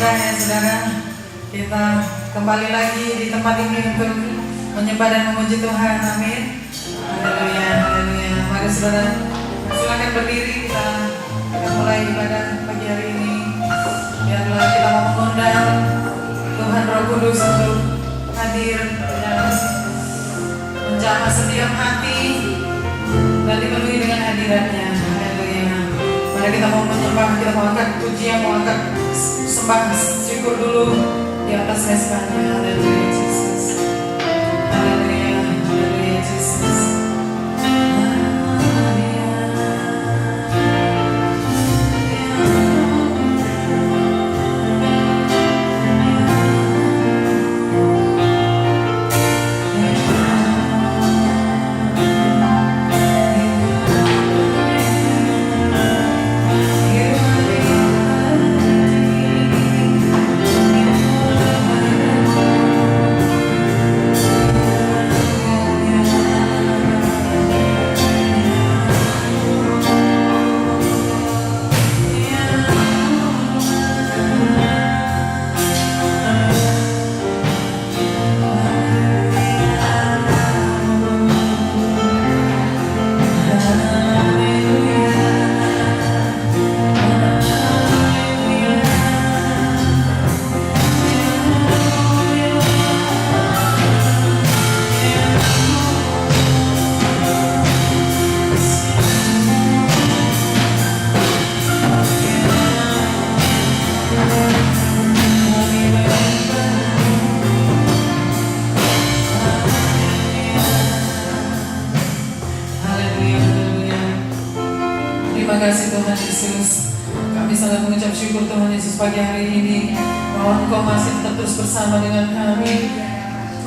indah ya saudara. Kita kembali lagi di tempat ini untuk menyembah dan memuji Tuhan. Amin. Haleluya, haleluya. Mari saudara, silakan berdiri, kita mulai ibadah pagi hari ini. Biarlah kita mau mengundang Tuhan Roh Kudus untuk hadir dan menjamah setiap hati dan dipenuhi dengan hadiratnya. Haleluya. Mari kita mau menyembah, kita mau angkat pujian, mau angkat sembah syukur dulu di atas mesbahnya. Haleluya Yesus. Haleluya, haleluya Yesus. Terima kasih Tuhan Yesus. Kami sangat mengucap syukur Tuhan Yesus pagi hari ini bahwa Engkau masih tetap terus bersama dengan kami.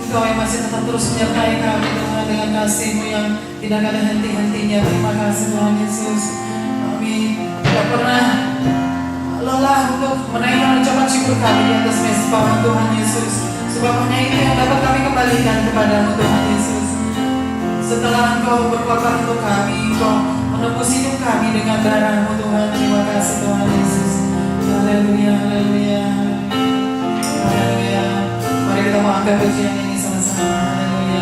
Engkau yang masih tetap terus menyertai kami Tuhan dengan kasih-Mu yang tidak ada henti-hentinya. Terima kasih Tuhan Yesus. Kami tidak pernah lelah untuk menaikkan ucapan syukur kami di atas mesbah Tuhan Yesus. Sebab hanya itu yang dapat kami kembalikan kepada-Mu Tuhan Yesus. Setelah Engkau berkorban untuk kami, Engkau menebus hidup kami dengan darah-Mu Tuhan. Terima kasih Tuhan Yesus. Haleluya, haleluya, haleluya. Mari kita mau angkat pujian ini sama-sama. Haleluya.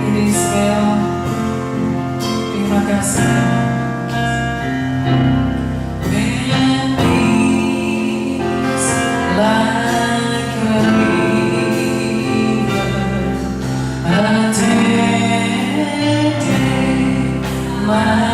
It is well. Terima kasih. When peace like a river attended my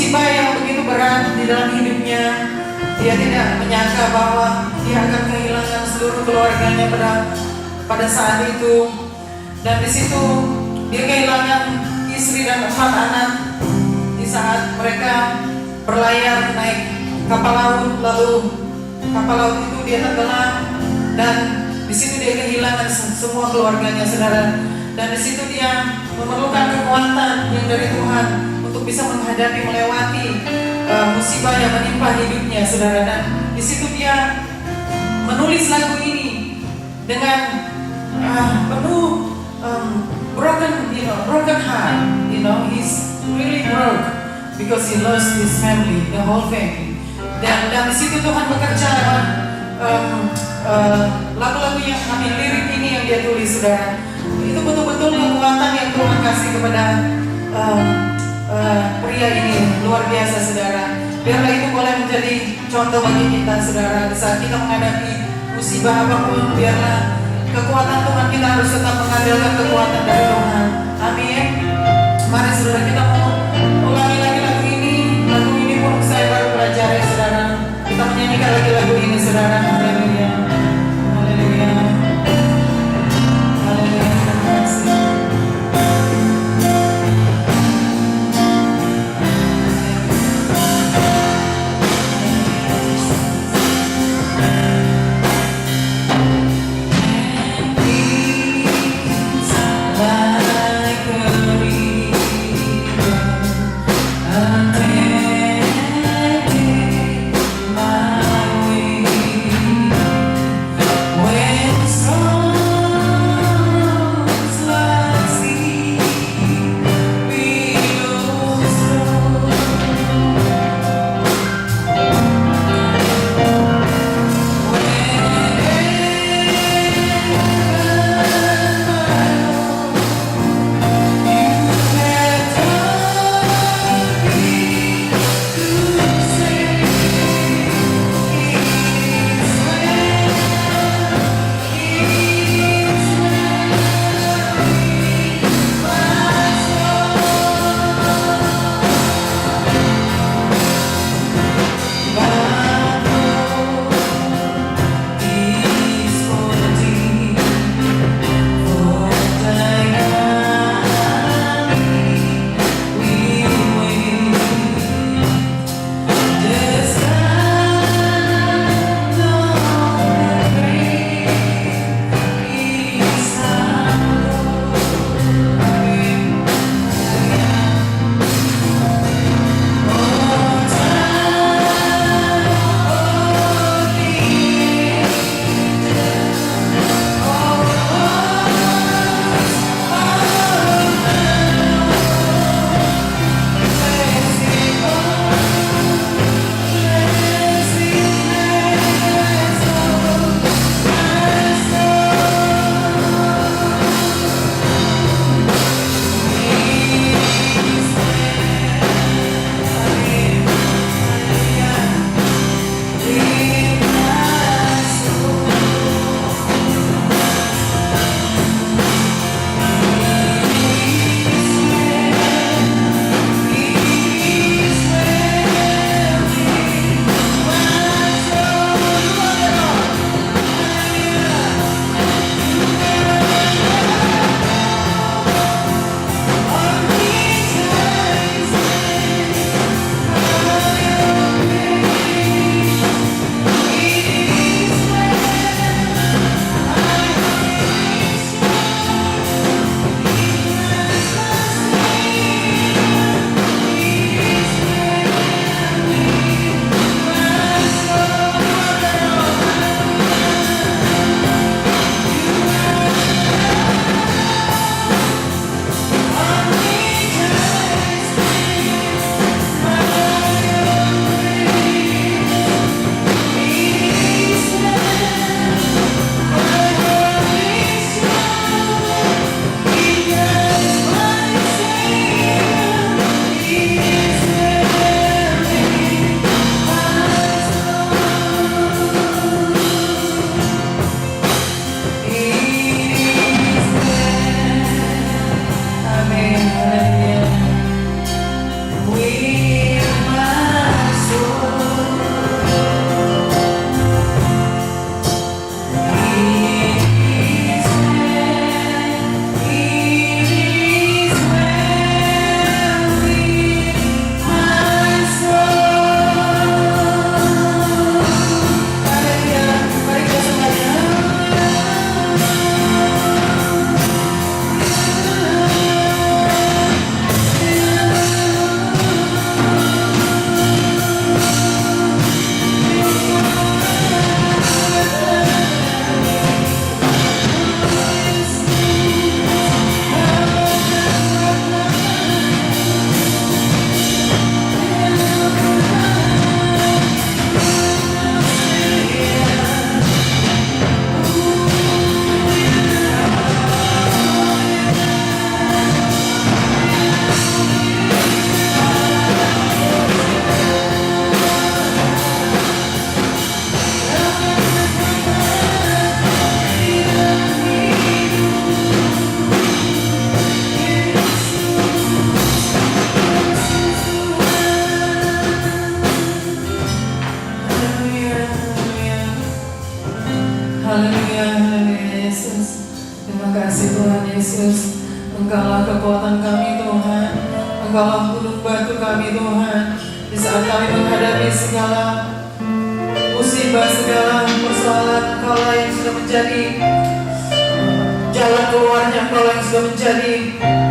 musibah yang begitu berat di dalam hidupnya. Dia tidak menyangka bahwa dia akan kehilangan seluruh keluarganya pada saat itu. Dan di situ dia kehilangan istri dan 4 anak di saat mereka berlayar naik kapal laut, lalu kapal laut itu dia tenggelam dan di situ dia kehilangan semua keluarganya, saudara. Dan di situ dia memerlukan kekuatan yang dari Tuhan untuk bisa menghadapi, melewati musibah yang menimpa hidupnya, saudara. Dan di situ dia menulis lagu ini dengan penuh broken heart. He's really broke because he lost his family, the whole family. Dan di situ Tuhan bekerja lagu-lagu yang lirik ini yang dia tulis, saudara. Itu betul-betul kekuatan yang Tuhan kasih kepada pria ini, luar biasa, saudara. Biarlah itu boleh menjadi contoh bagi kita, saudara. Saat kita menghadapi musibah apapun, biarlah kekuatan Tuhan, kita harus tetap mengandalkan kekuatan dari Tuhan. Amin. Mari saudara, kita mau ulangi lagi lagu ini. Lagu ini pun saya baru pelajari, saudara. Kita menyanyikan lagi lagu ini, saudara. Haleluya. Haleluya. Haleluya. Terima kasih. Engkaulah gunung batu kami Tuhan. Di saat kami menghadapi segala musibah, segala persoalan, Engkaulah yang sudah menjadi jalan keluarnya, Engkaulah yang sudah menjadi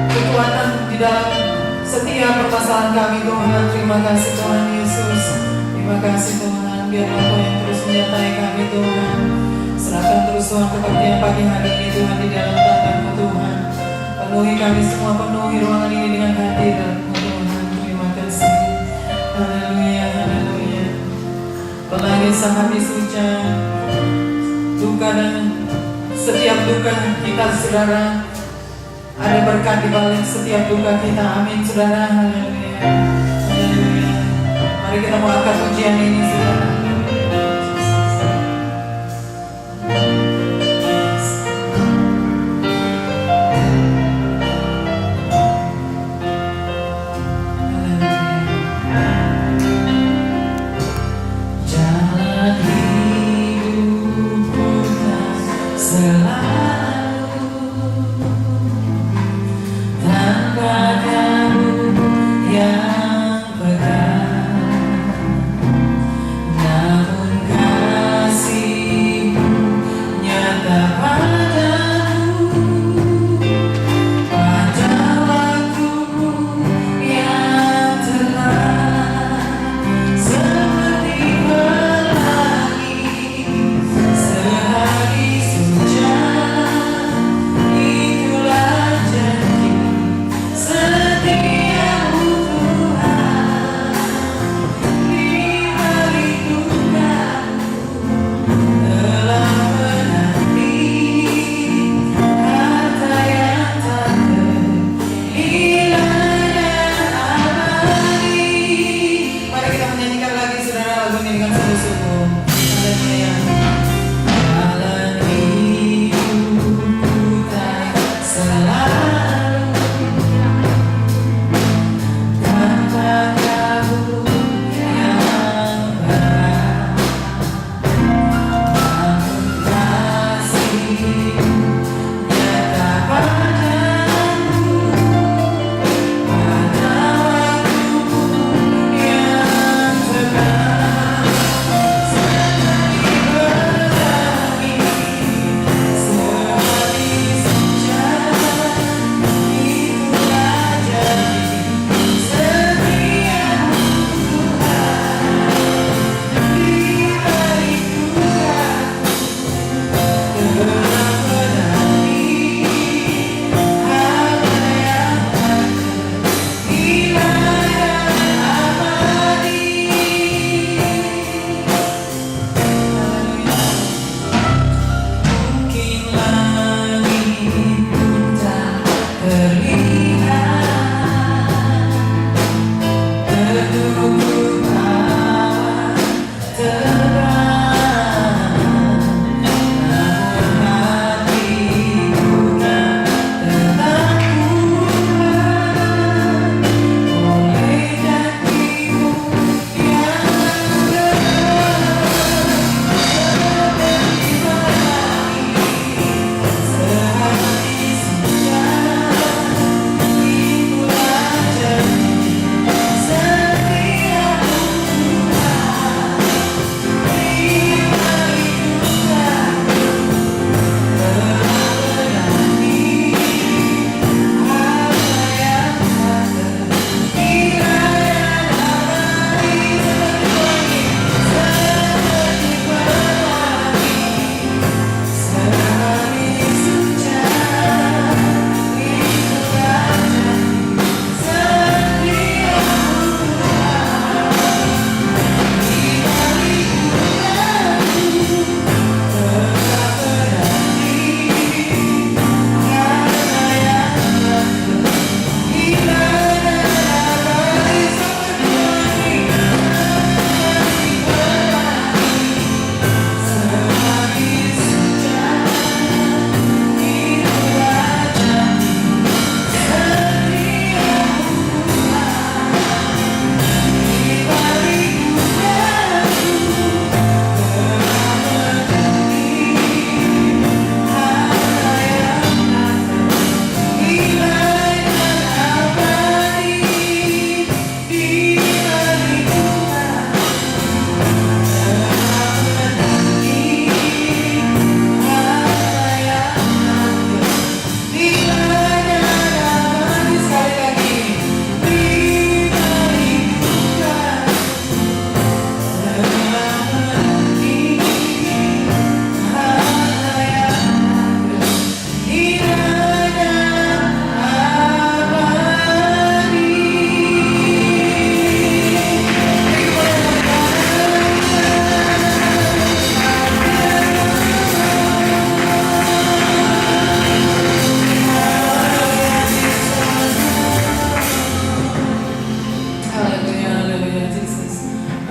kekuatan di dalam setiap permasalahan kami Tuhan. Terima kasih Tuhan Yesus. Terima kasih Tuhan. Biarlah Kau yang terus menyertai kami Tuhan. Serahkan terus Tuhan kebaktian pagi hari ini Tuhan di dalam tangan-Mu Tuhan. Penuhi kami semua, penuhi ruangan ini dengan hadirat-Mu Tuhan. Terima kasih. Haleluya, haleluya. Apalagi sehabis hujan, duka dan setiap duka kita saudara, ada berkat di balik setiap duka kita. Amin saudara. Haleluya, haleluya. Mari kita mau angkat pujian ini saudara.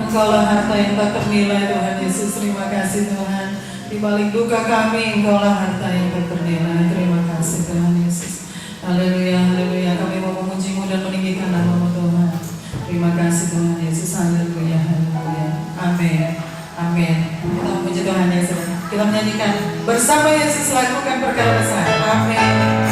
Engkaulah harta yang tak ternilai Tuhan Yesus. Terima kasih Tuhan. Di balik duka kami, Engkaulah harta yang tak ternilai. Terima kasih Tuhan Yesus. Haleluya, haleluya. Kami mau memuji-Mu dan meninggikan nama-Mu Tuhan. Terima kasih Tuhan Yesus. Haleluya, haleluya. Amin. Amin. Kita memuji Tuhan Yesus. Kita menyanyikan bersama Yesus lakukan perkara besar. Amin.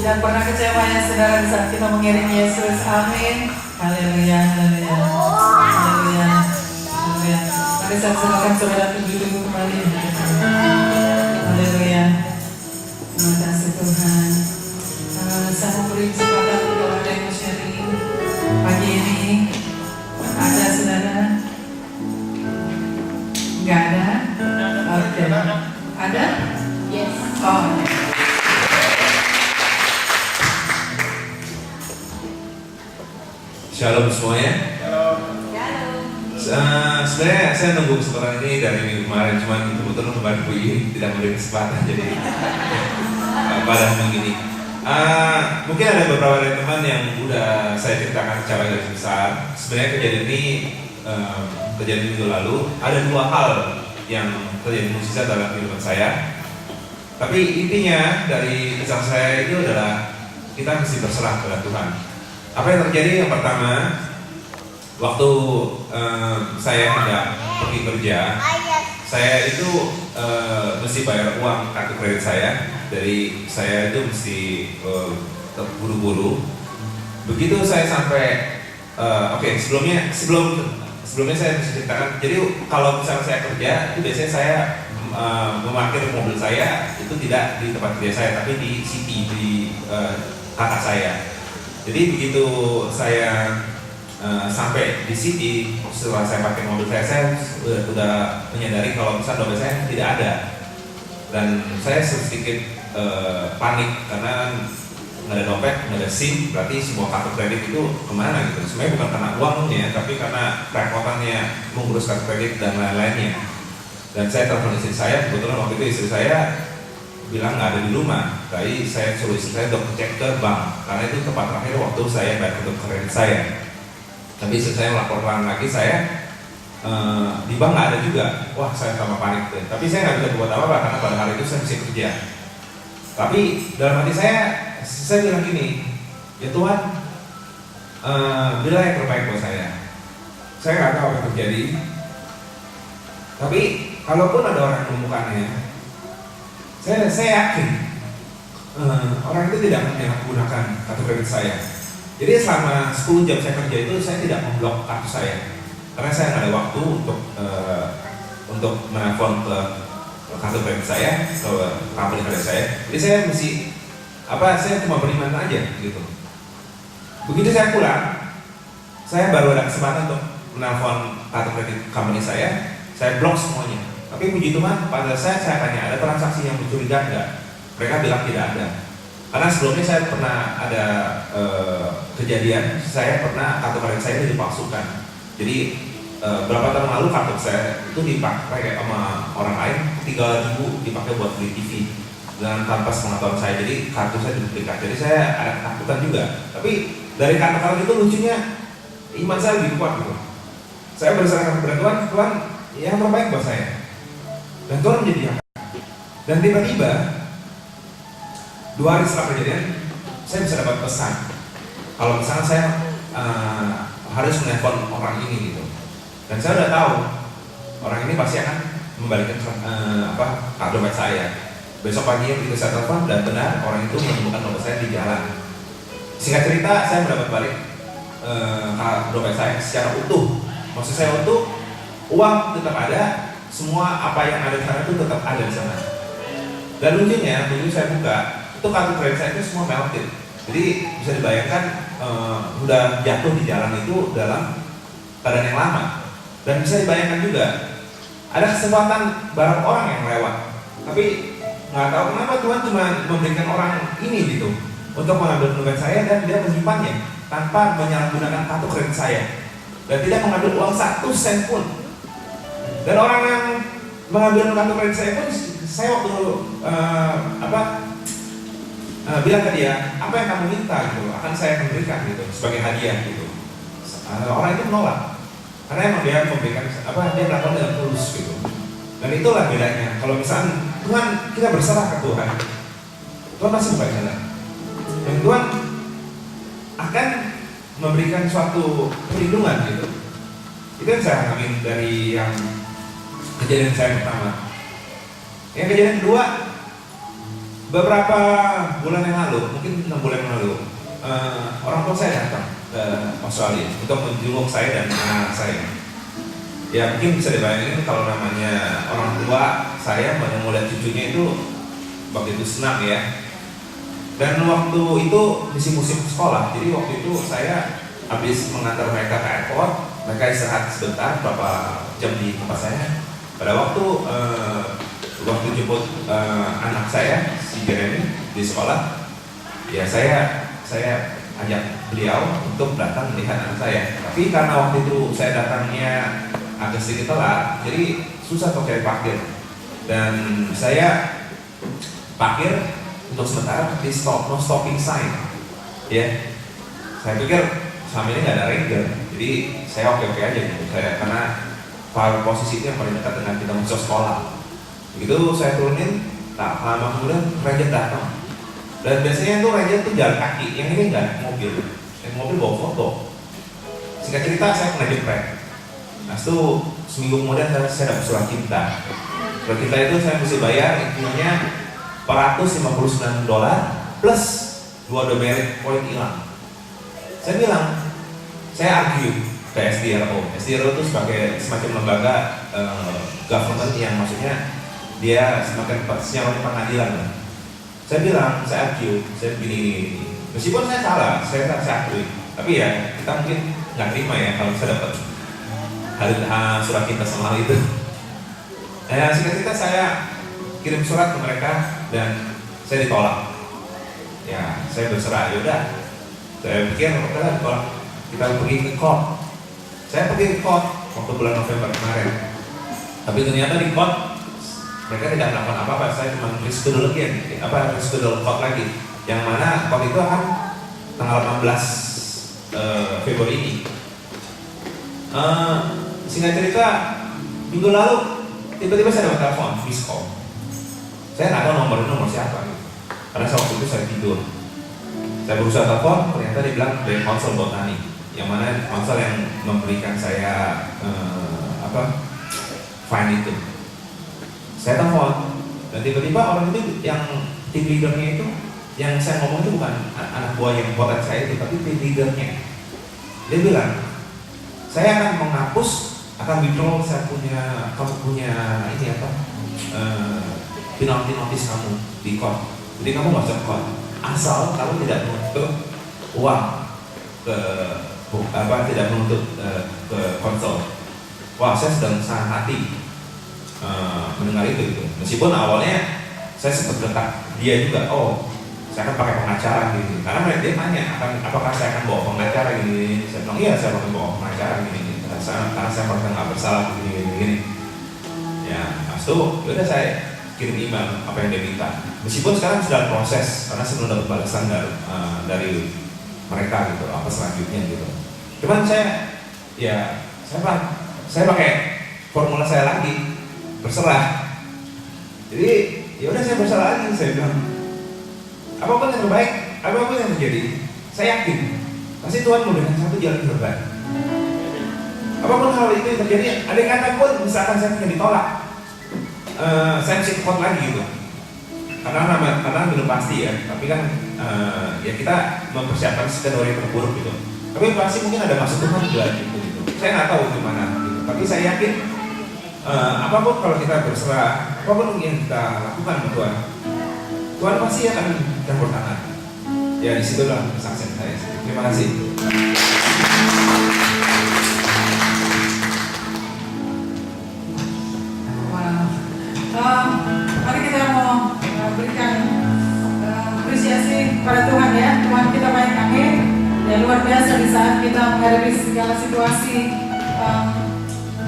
Tidak pernah kecewa ya saudara di saat kita mengiring Yesus. Amin. Haleluya, haleluya, haleluya, haleluya. Mari saya silakan saudara duduk kembali. Haleluya. Terima kasih Tuhan. Saya memberi kesempatan untuk ada yang mau sharing pagi ini. Ada saudara? Enggak ada? Oke. Ada? Yes. Oh. Shalom semuanya. Shalom. Sebenarnya saya nunggu kesempatan ini dari minggu kemarin, cuman kebetulan kemarin Bu Iyi tidak memberi kesempatan, jadi pada begini. Mungkin ada beberapa dari teman yang udah saya ceritakan secara garis besar. Sebenarnya kejadian ini kejadian minggu lalu ada dua hal yang terjadi mukjizat dalam kehidupan saya. Tapi intinya dari kisah saya itu adalah kita mesti berserah kepada Tuhan. Apa yang terjadi? Yang pertama, waktu saya hendak pergi kerja, saya itu mesti bayar uang kartu kredit saya. Dari saya itu mesti buru-buru. Begitu saya sampai, sebelumnya saya mesti ceritakan. Jadi kalau misalnya saya kerja, itu biasanya saya memarkir mobil saya itu tidak di tempat kerja saya, tapi di city di kakak saya. Jadi begitu saya sampai di city, setelah saya pakai mobil saya sudah menyadari kalau misalnya dompet saya tidak ada, dan saya sedikit panik karena nggak ada dompet, nggak ada SIM, berarti semua kartu kredit itu kemana gitu. Sebenarnya bukan karena uangnya, tapi karena kerepotannya mengurus kartu kredit dan lain-lainnya. Dan saya telepon istri saya, kebetulan waktu itu istri saya bilang nggak ada di rumah. Jadi saya suruh istri saya untuk cek ke bank, karena itu tempat terakhir waktu saya bayar kartu kredit saya. Tapi istri saya melaporkan lagi saya di bank nggak ada juga. Wah, saya tambah panik deh. Tapi saya nggak bisa buat apa-apa karena pada hari itu saya mesti kerja. Tapi dalam hati saya bilang gini, ya Tuhan, bila yang terbaik buat saya. Saya nggak tahu apa yang terjadi. Tapi kalaupun ada orang yang menemukannya, saya yakin orang itu tidak akan menggunakan kartu kredit saya. Jadi selama 10 jam saya kerja itu saya tidak memblok kartu saya, karena saya nggak ada waktu untuk menelpon ke kartu kredit saya, ke company kredit saya. Jadi saya saya cuma beriman aja gitu. Begitu saya pulang, saya baru ada kesempatan untuk menelpon kartu kredit company saya blok semuanya. Tapi puji Tuhan, pada saya tanya, ada transaksi yang mencurigakan nggak? Mereka bilang tidak ada. Karena sebelumnya saya pernah ada kejadian, saya pernah kartu kredit saya itu dipalsukan. Jadi berapa tahun lalu kartu saya itu dipakai sama orang lain, 3.000 dipakai buat beli TV dengan tanpa sepengetahuan saya. Jadi kartu saya duplikat. Jadi saya ada ketakutan juga. Tapi dari kartu itu lucunya iman saya lebih kuat gitu. Saya berserah kepada Tuhan, Tuhan yang terbaik buat saya. Dan Tuhan menjadi yang. Dan tiba-tiba 2 hari setelah kejadian, saya bisa dapat pesan kalau misalnya saya harus menelpon orang ini gitu. Dan saya udah tahu orang ini pasti akan membalikkan kartu dompet saya. Besok paginya begitu saya telepon, dan benar orang itu menemukan dompet saya di jalan. Singkat cerita, saya mendapat balik kartu dompet saya secara utuh. Maksud saya utuh, uang tetap ada, semua apa yang ada di sana itu tetap ada di sana. Dan lucunya, begitu saya buka, itu kartu kredit saya itu semua melted. Jadi bisa dibayangkan udah jatuh di jalan itu dalam keadaan yang lama. Dan bisa dibayangkan juga ada kesempatan barang orang yang lewat, tapi nggak tahu kenapa Tuhan cuma memberikan orang ini gitu untuk mengambil dompet saya, dan dia menyimpannya tanpa menyalahgunakan kartu kredit saya, dan tidak mengambil uang 1 sen pun. Dan orang yang mengambil kartu kredit saya pun, saya waktu bilang ke dia, apa yang kamu minta gitu, akan saya memberikan gitu sebagai hadiah gitu. Orang itu menolak, karena emang dia memberikan dia melakukan dengan tulus gitu. Dan itulah bedanya. Kalau misalnya Tuhan, kita berserah ke Tuhan, Tuhan masih buka jalan, dan Tuhan akan memberikan suatu perlindungan gitu. Itu yang saya alami dari yang kejadian saya pertama. Yang kejadian kedua, beberapa bulan yang lalu, mungkin 6 bulan yang lalu, orang tua saya datang ke Australia untuk menjenguk saya dan anak saya. Ya mungkin bisa dibayangin kalau namanya orang tua saya mau lihat cucunya itu begitu senang ya. Dan waktu itu musim sekolah, jadi waktu itu saya habis mengantar mereka ke airport, mereka istirahat sebentar, beberapa jam di tempat saya. Pada waktu jemput anak saya si Jeremy di sekolah, ya saya ajak beliau untuk datang melihat anak saya. Tapi karena waktu itu saya datangnya agak sedikit telat, jadi susah untuk cari parkir. Dan saya parkir untuk sementara di no stopping sign. Ya, saya pikir selama ini nggak ada ranger, jadi saya oke aja gitu. Karena posisi itu yang paling dekat dengan kita masuk sekolah. Begitu saya turunin, tak lama kemudian ranger datang. Dan biasanya itu ranger itu jalan kaki, yang ini nggak mobil. Yang mobil bawa foto. Singkat cerita saya kena jeprek. Nah itu seminggu kemudian saya dapat surat cinta. Surat cinta itu saya mesti bayar intinya $459 plus 2 demerit poin hilang. Saya bilang, saya argue ke SDRO. SDRO itu sebagai semacam lembaga government yang maksudnya dia semacam pengadilan. Saya bilang, saya argue, saya begini. Meskipun saya salah, saya akui. Tapi ya kita mungkin nggak terima ya kalau saya dapat surat cinta sama hal itu. Singkat cerita saya kirim surat ke mereka dan saya ditolak. Ya, saya berserah. Yaudah, saya pikir oke ditolak, kita pergi ke court. Saya pergi ke court waktu bulan November kemarin. Tapi ternyata di court mereka tidak melakukan apa-apa. Saya cuma reschedule court lagi. Yang mana court itu akan tanggal 16 Februari ini. Singkat cerita, minggu lalu tiba-tiba saya dapat telepon, miss call. Saya nggak tahu nomor siapa gitu. Karena waktu itu saya tidur. Saya berusaha telepon, ternyata dia bilang dari konsel botani, yang mana konsel yang memberikan saya fine itu. Saya telepon dan tiba-tiba orang itu yang tim leadernya itu, yang saya ngomong itu bukan anak buah yang buatan saya itu, tapi tim leadernya. Dia bilang, saya akan menghapus, akan withdraw kamu punya ini penalti notis kamu di court. Jadi kamu masuk court asal kamu tidak menuntut uang tidak menuntut ke konsol. Wah, saya sedang sangat hati mendengar itu gitu. Meskipun awalnya saya sempat dekat dia juga. Oh, saya akan pakai pengacara gitu. Karena dia tanya apakah saya akan bawa pengacara gini. Saya bilang iya, saya akan bawa pengacara gini. Karena saya merasa nggak bersalah gini. Ya, itu udah saya kirim email apa yang dia minta. Meskipun sekarang sudah proses karena sebelum dapat balasan dari mereka gitu, apa selanjutnya gitu. Cuman saya pakai formula saya lagi, berserah. Jadi ya udah saya berserah lagi. Saya bilang apapun yang terbaik, apapun yang terjadi, saya yakin pasti Tuhan memberikan satu jalan terbaik. Apapun hal itu yang terjadi, ada yang kata pun misalkan saya tidak ditolak, saya mesti kuat lagi gitu. Karena belum pasti ya, tapi kan ya kita mempersiapkan skenario yang terburuk gitu. Tapi pasti mungkin ada maksud Tuhan juga gitu. Saya nggak tahu gimana gitu. Tapi saya yakin apapun kalau kita berserah, apapun yang kita lakukan ke Tuhan pasti akan campur tangan. Ya disitulah kesaksian saya. Terima kasih. Mari kita mau berikan apresiasi pada Tuhan ya. Tuhan kita baik, amin. Ya luar biasa di saat kita menghadapi segala situasi,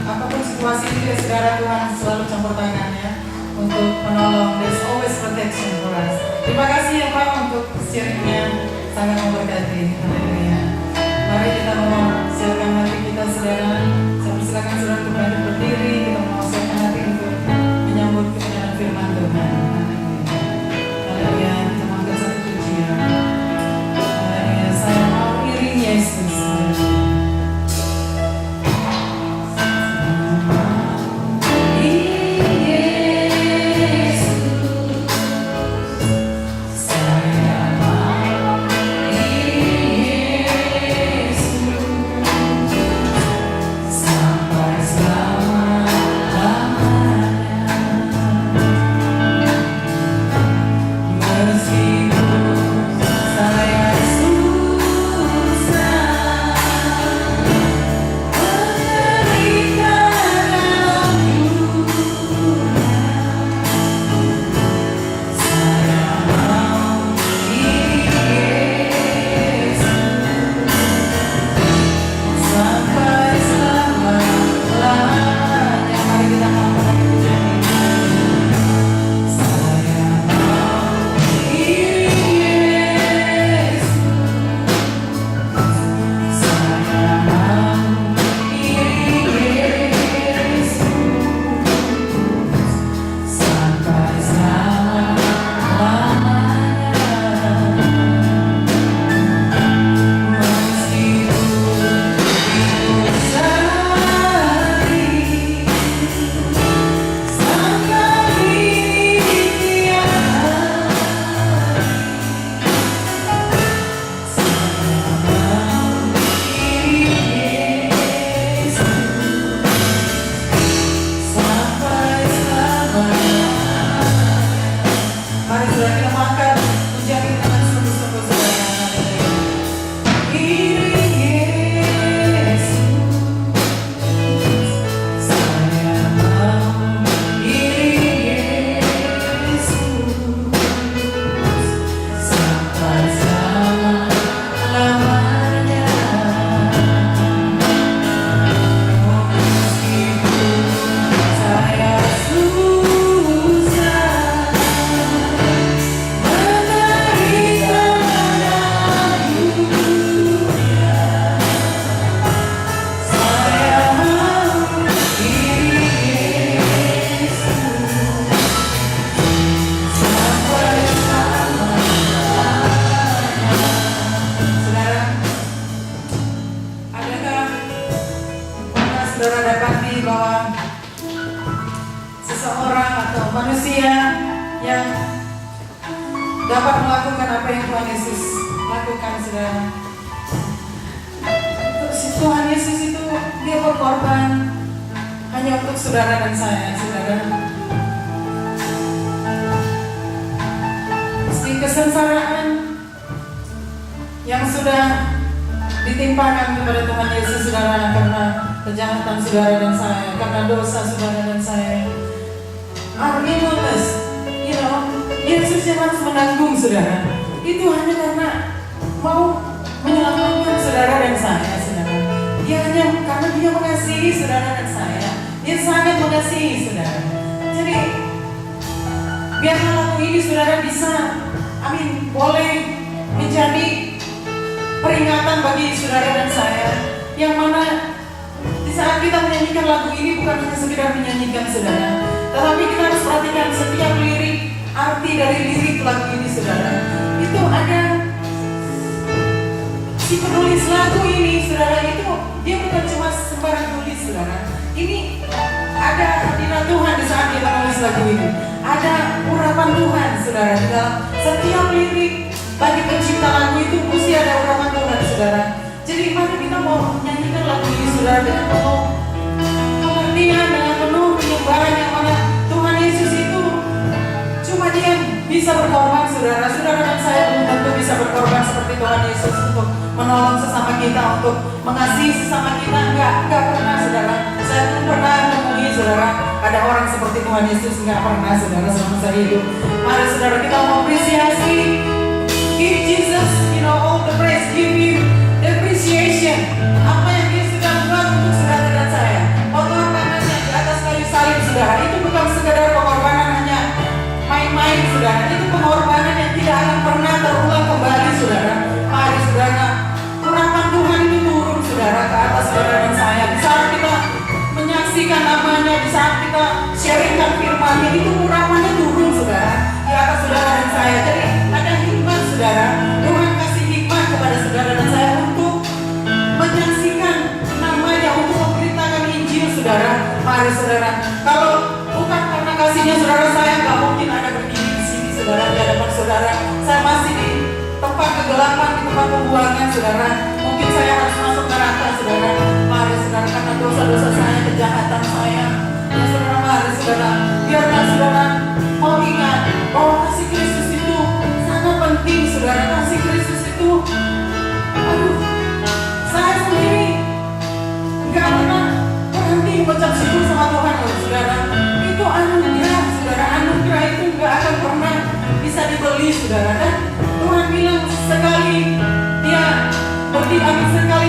apapun situasi itu ya saudara, Tuhan selalu campur tangan ya untuk menolong. There's always protection for us. Terima kasih ya Pak untuk sharingnya, sangat memberkati. Haleluya. Mari kita mau siapkan hati kita saudara. Saya persilakan saudara untuk bangkit berdiri. Kita mau siapkan hati untuk menyambut kebenaran firman Tuhan. Haleluya. Kita mau angkat satu pujian. Haleluya. Saya mau iring Yesus. Yesus Yesus lakukan, saudara. Tuhan Yesus itu dia berkorban hanya untuk saudara dan saya, saudara. Meski kesengsaraan yang sudah ditimpakan kepada Tuhan Yesus, saudara, karena kejahatan saudara dan saya, karena dosa saudara dan saya, our illness, Yesus yang harus menanggung, saudara. Itu hanya karena mau menyelamatkan saudara dan saya, saudara. Dia hanya karena dia mengasihi saudara dan saya. Dia sangat mengasihi saudara. Jadi biarlah lagu ini saudara bisa, boleh menjadi peringatan bagi saudara dan saya, yang mana di saat kita menyanyikan lagu ini bukan hanya sekedar menyanyikan, saudara, tetapi kita harus perhatikan setiap lirik, arti dari lirik lagu ini, saudara. Itu ada si penulis lagu ini, saudara, itu dia bukan cuma sembarang tulis, saudara. Ini ada hadirat Tuhan di saat dia menulis lagu ini. Ada urapan Tuhan, saudara, di dalam setiap lirik. Bagi pencipta lagu itu mesti ada urapan Tuhan, saudara. Jadi mari kita mau menyanyikan lagu ini, saudara, dengan penuh pengertian, dengan penuh penyembahan, yang mana Tuhan Yesus itu cuma dia bisa berkorban, saudara. Saudara dan saya belum tentu bisa berkorban seperti Tuhan Yesus untuk menolong sesama kita, untuk mengasihi sesama kita. Enggak pernah, saudara. Saya belum pernah menemui, saudara, ada orang seperti Tuhan Yesus. Enggak pernah, saudara, selama saya hidup. Mari, saudara, kita mau apresiasi. Give Jesus, all the praise. Give Him the appreciation. Apa yang Dia sudah buat untuk saudara dan saya. Pengorbanannya di atas kayu salib, saudara, itu bukan sekedar pengorbanan hanya main-main, saudara. Itu pengorbanan yang tidak akan pernah terulang kembali, saudara. Mari, saudara, urapan Tuhan itu turun, saudara, ke atas saudara dan saya. Di saat kita menyaksikan namanya, di saat kita sharingkan firman-Nya, itu urapannya turun, saudara, di atas saudara dan saya. Jadi ada hikmat, saudara. Tuhan kasih hikmat kepada saudara dan saya untuk menyaksikan namanya, untuk memberitakan Injil, saudara. Mari, saudara, kalau bukan karena kasihnya saudara, saya nggak mungkin ada berdiri di sini, saudara, di hadapan saudara. Saya masih di tempat kegelapan, di tempat pembuangan, saudara. Mungkin saya harus masuk neraka, saudara. Mari, saudara, karena dosa-dosa saya, kejahatan saya, ya, saudara. Mari, saudara, biarlah saudara mau ingat bahwa kasih Kristus itu sangat penting, saudara. Kasih Kristus itu, saya sendiri nggak pernah berhenti mengucap syukur sama Tuhan, saudara. Itu anugerah, saudara. Anugerah itu nggak akan pernah bisa dibeli, saudara. Dan Tuhan bilang sekali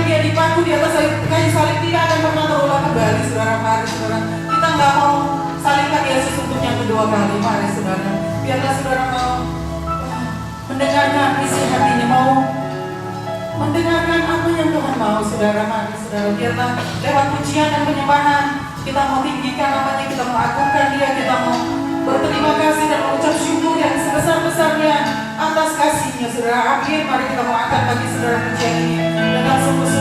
dia dipaku di atas kayu salib, tidak akan pernah terulang kembali, saudara. Mari, saudara, kita nggak mau salibkan Yesus untuk yang kedua kali. Mari, saudara, biarlah saudara mau mendengarkan isi hatinya, mau mendengarkan apa yang Tuhan mau, saudara. Mari, saudara, biarlah lewat pujian dan penyembahan kita mau tinggikan namanya, kita mau agungkan Dia, kita mau berterima kasih dan mengucap syukur yang sebesar-besarnya atas kasih-Nya, saudara. Amin. Mari kita mau angkat bagi saudara pujian ini dengan sungguh-sungguh.